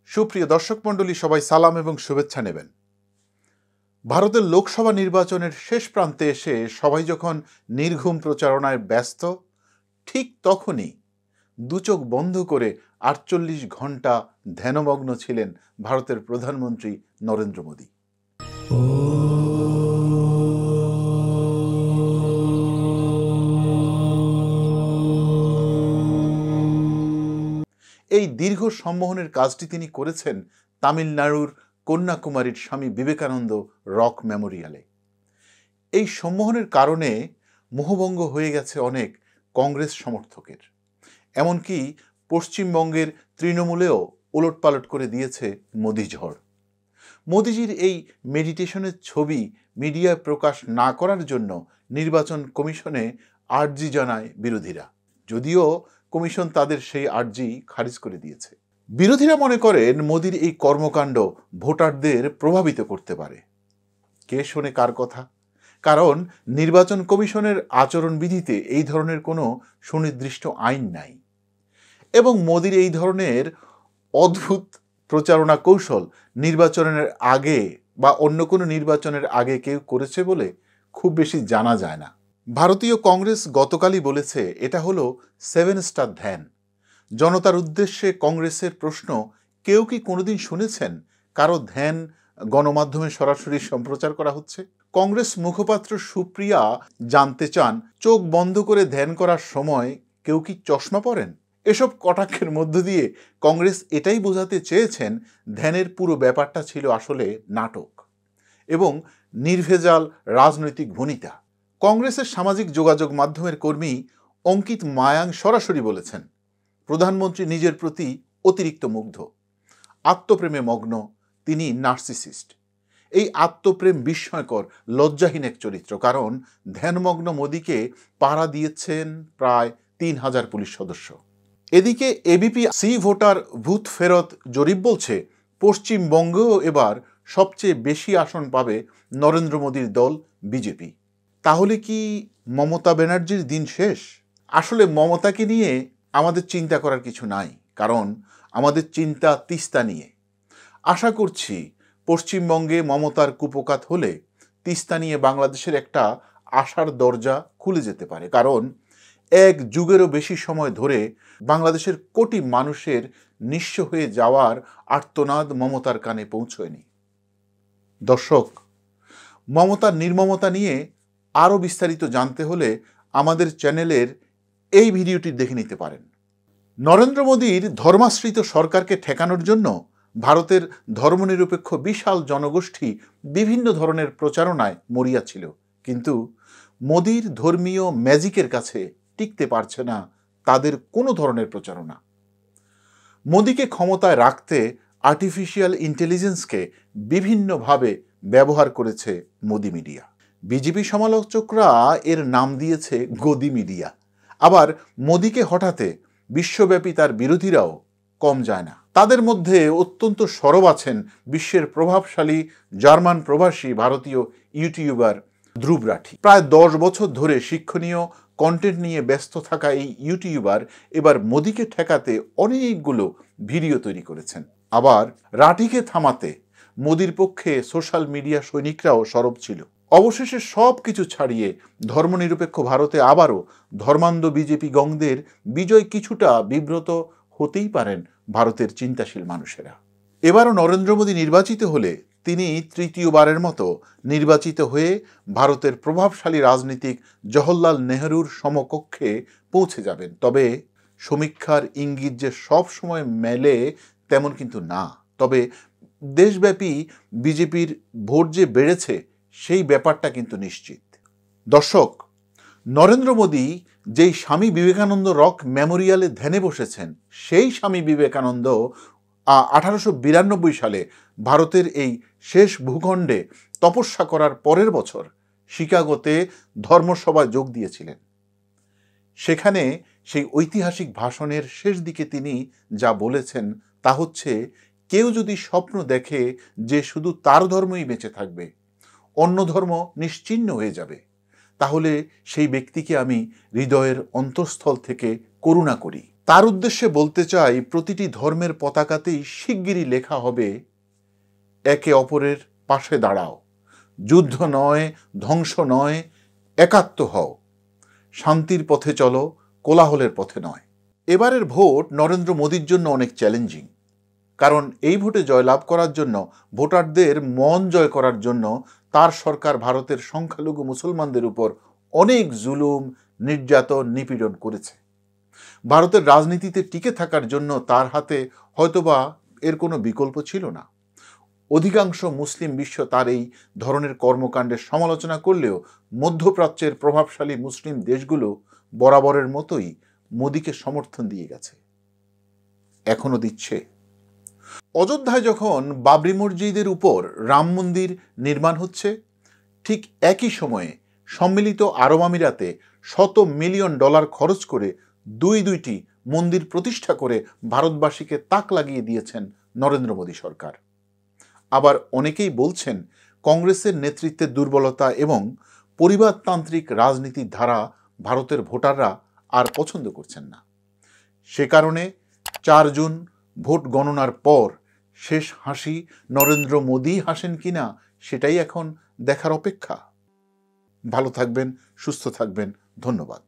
সুপ্রিয় দর্শক মণ্ডলী, সবাই সালাম এবং শুভেচ্ছা নেবেন। ভারতের লোকসভা নির্বাচনের শেষ প্রান্তে এসে সবাই যখন নির্ঘুম প্রচারণায় ব্যস্ত, ঠিক তখনই দুচোখ বন্ধ করে ৪৮ ঘন্টা ধ্যানমগ্ন ছিলেন ভারতের প্রধানমন্ত্রী নরেন্দ্র মোদী। এই দীর্ঘ সম্মোহনের কাজটি তিনি করেছেন তামিলনাড়ুর কন্যাকুমারীর স্বামী বিবেকানন্দ রক মেমোরিয়ালে। এই সম্মোহনের কারণে মোহভঙ্গ হয়ে গেছে অনেক কংগ্রেস সমর্থকের, এমনকি পশ্চিমবঙ্গের তৃণমূলেও ওলটপালট করে দিয়েছে মোদি ঝড়। মোদিজির এই মেডিটেশনের ছবি মিডিয়ায় প্রকাশ না করার জন্য নির্বাচন কমিশনে আর্জি জানায় বিরোধীরা, যদিও কমিশন তাদের সেই আর্জি খারিজ করে দিয়েছে। বিরোধীরা মনে করেন মোদির এই কর্মকাণ্ড ভোটারদের প্রভাবিত করতে পারে। কে শোনে কার কথা? কারণ নির্বাচন কমিশনের আচরণবিধিতে এই ধরনের কোনো সুনির্দিষ্ট আইন নাই, এবং মোদির এই ধরনের অদ্ভুত প্রচারণা কৌশল নির্বাচনের আগে বা অন্য কোনো নির্বাচনের আগে কেউ করেছে বলে খুব বেশি জানা যায় না। ভারতীয় কংগ্রেস গতকালই বলেছে এটা হলো 7 স্টার ধ্যান। জনতার উদ্দেশ্যে কংগ্রেসের প্রশ্ন, কেউ কি কোনোদিন শুনেছেন কারো ধ্যান গণমাধ্যমে সরাসরি সম্প্রচার করা হচ্ছে? কংগ্রেস মুখপাত্র সুপ্রিয়া জানতে চান, চোখ বন্ধ করে ধ্যান করার সময় কেউ কি চশমা পরেন? এসব কটাক্ষের মধ্য দিয়ে কংগ্রেস এটাই বোঝাতে চেয়েছেন ধ্যানের পুরো ব্যাপারটা ছিল আসলে নাটক এবং নির্ভেজাল রাজনৈতিক ভনিতা। কংগ্রেসের সামাজিক যোগাযোগ মাধ্যমের কর্মী অঙ্কিত মায়াং সরাসরি বলেছেন, প্রধানমন্ত্রী নিজের প্রতি অতিরিক্ত মুগ্ধ, আত্মপ্রেমে মগ্ন, তিনি নার্সিসিস্ট। এই আত্মপ্রেম বিস্ময়কর, লজ্জাহীন এক চরিত্র, কারণ ধ্যানমগ্ন মোদীকে পাহারা দিয়েছেন প্রায় ৩,০০০ পুলিশ সদস্য। এদিকে এবিপি সি ভোটার ভূত ফেরত জরিপ বলছে পশ্চিমবঙ্গেও এবার সবচেয়ে বেশি আসন পাবে নরেন্দ্র মোদীর দল বিজেপি। তাহলে কি মমতা ব্যানার্জির দিন শেষ? আসলে মমতাকে নিয়ে আমাদের চিন্তা করার কিছু নাই, কারণ আমাদের চিন্তা তিস্তা নিয়ে। আশা করছি পশ্চিমবঙ্গে মমতার কুপকাত হলে তিস্তা নিয়ে বাংলাদেশের একটা আশার দরজা খুলে যেতে পারে, কারণ এক যুগেরও বেশি সময় ধরে বাংলাদেশের কোটি মানুষের নিঃস্ব হয়ে যাওয়ার আর্তনাদ মমতার কানে পৌঁছয়নি। দর্শক, মমতার নির্মমতা নিয়ে আরও বিস্তারিত জানতে হলে আমাদের চ্যানেলের এই ভিডিওটি দেখে নিতে পারেন। নরেন্দ্র মোদীর ধর্মাশ্রিত সরকারকে ঠেকানোর জন্য ভারতের ধর্মনিরপেক্ষ বিশাল জনগোষ্ঠী বিভিন্ন ধরনের প্রচারণায় মরিয়া ছিল, কিন্তু মোদীর ধর্মীয় ম্যাজিকের কাছে টিকতে পারছে না তাদের কোনো ধরনের প্রচারণা। মোদীকে ক্ষমতায় রাখতে আর্টিফিশিয়াল ইন্টেলিজেন্সকে বিভিন্নভাবে ব্যবহার করেছে মোদী মিডিয়া। বিজেপি সমালোচকরা এর নাম দিয়েছে গদি মিডিয়া। আবার মোদীকে হঠাতে বিশ্বব্যাপী তার বিরোধীরাও কম যায় না। তাদের মধ্যে অত্যন্ত সরব আছেন বিশ্বের প্রভাবশালী জার্মান প্রবাসী ভারতীয় ইউটিউবার ধ্রুব রাঠি। প্রায় 10 বছর ধরে শিক্ষণীয় কন্টেন্ট নিয়ে ব্যস্ত থাকা এই ইউটিউবার এবার মোদীকে ঠেকাতে অনেকগুলো ভিডিও তৈরি করেছেন। আবার রাঠিকে থামাতে মোদীর পক্ষে সোশ্যাল মিডিয়া সৈনিকরাও সরব ছিল। অবশেষে সব কিছু ছাড়িয়ে ধর্মনিরপেক্ষ ভারতে আবারও ধর্মান্ধ বিজেপি গংদের বিজয় কিছুটা বিব্রত হতেই পারেন ভারতের চিন্তাশীল মানুষেরা। এবারও নরেন্দ্র মোদী নির্বাচিত হলে তিনি তৃতীয়বারের মতো নির্বাচিত হয়ে ভারতের প্রভাবশালী রাজনীতিক জওহরলাল নেহরুর সমকক্ষে পৌঁছে যাবেন। তবে সমীক্ষার ইঙ্গিত যে সব সময় মেলে তেমন কিন্তু না। তবে দেশব্যাপী বিজেপির ভোট যে বেড়েছে সেই ব্যাপারটা কিন্তু নিশ্চিত। দর্শক, নরেন্দ্র মোদী যেই স্বামী বিবেকানন্দ রক মেমোরিয়ালে ধ্যানে বসেছেন, সেই স্বামী বিবেকানন্দ 1892 সালে ভারতের এই শেষ ভূখণ্ডে তপস্যা করার পরের বছর শিকাগোতে ধর্মসভায় যোগ দিয়েছিলেন। সেখানে সেই ঐতিহাসিক ভাষণের শেষ দিকে তিনি যা বলেছেন তা হচ্ছে, কেউ যদি স্বপ্ন দেখে যে শুধু তার ধর্মই বেঁচে থাকবে, অন্য ধর্ম নিশ্চিহ্ন হয়ে যাবে, তাহলে সেই ব্যক্তিকে আমি হৃদয়ের অন্তঃস্থল থেকে করুণা করি। তার উদ্দেশ্যে বলতে চাই, প্রতিটি ধর্মের পতাকাতেই শিগগিরই লেখা হবে, একে অপরের পাশে দাঁড়াও, যুদ্ধ নয়, ধ্বংস নয়, একাত্ম হও, শান্তির পথে চলো, কোলাহলের পথে নয়। এবারের ভোট নরেন্দ্র মোদীর জন্য অনেক চ্যালেঞ্জিং, কারণ এই ভোটে জয়লাভ করার জন্য, ভোটারদের মন জয় করার জন্য তার সরকার ভারতের সংখ্যালঘু মুসলমানদের উপর অনেক জুলুম, নির্যাতন, নিপীড়ন করেছে। ভারতের রাজনীতিতে টিকে থাকার জন্য তার হাতে হয়তোবা এর কোনো বিকল্প ছিল না। অধিকাংশ মুসলিম বিশ্ব তার এই ধরনের কর্মকাণ্ডের সমালোচনা করলেও মধ্যপ্রাচ্যের প্রভাবশালী মুসলিম দেশগুলো বরাবরের মতোই মোদীকে সমর্থন দিয়ে গেছে, এখনো দিচ্ছে। অযোধ্যায় যখন বাবরি মসজিদের উপর রাম মন্দির নির্মাণ হচ্ছে, ঠিক একই সময়ে সম্মিলিত আরব আমিরাতে $100 মিলিয়ন খরচ করে দুইটি মন্দির প্রতিষ্ঠা করে ভারতবাসীকে তাক লাগিয়ে দিয়েছেন নরেন্দ্র মোদী সরকার। আবার অনেকেই বলছেন, কংগ্রেসের নেতৃত্বের দুর্বলতা এবং পরিবারতান্ত্রিক রাজনীতির ধারা ভারতের ভোটাররা আর পছন্দ করছেন না। সে কারণে 4 জুন ভোট গণনার পর শেষ হাসি নরেন্দ্র মোদী হাসেন কিনা, সেটাই এখন দেখার অপেক্ষা। ভালো থাকবেন, সুস্থ থাকবেন, ধন্যবাদ।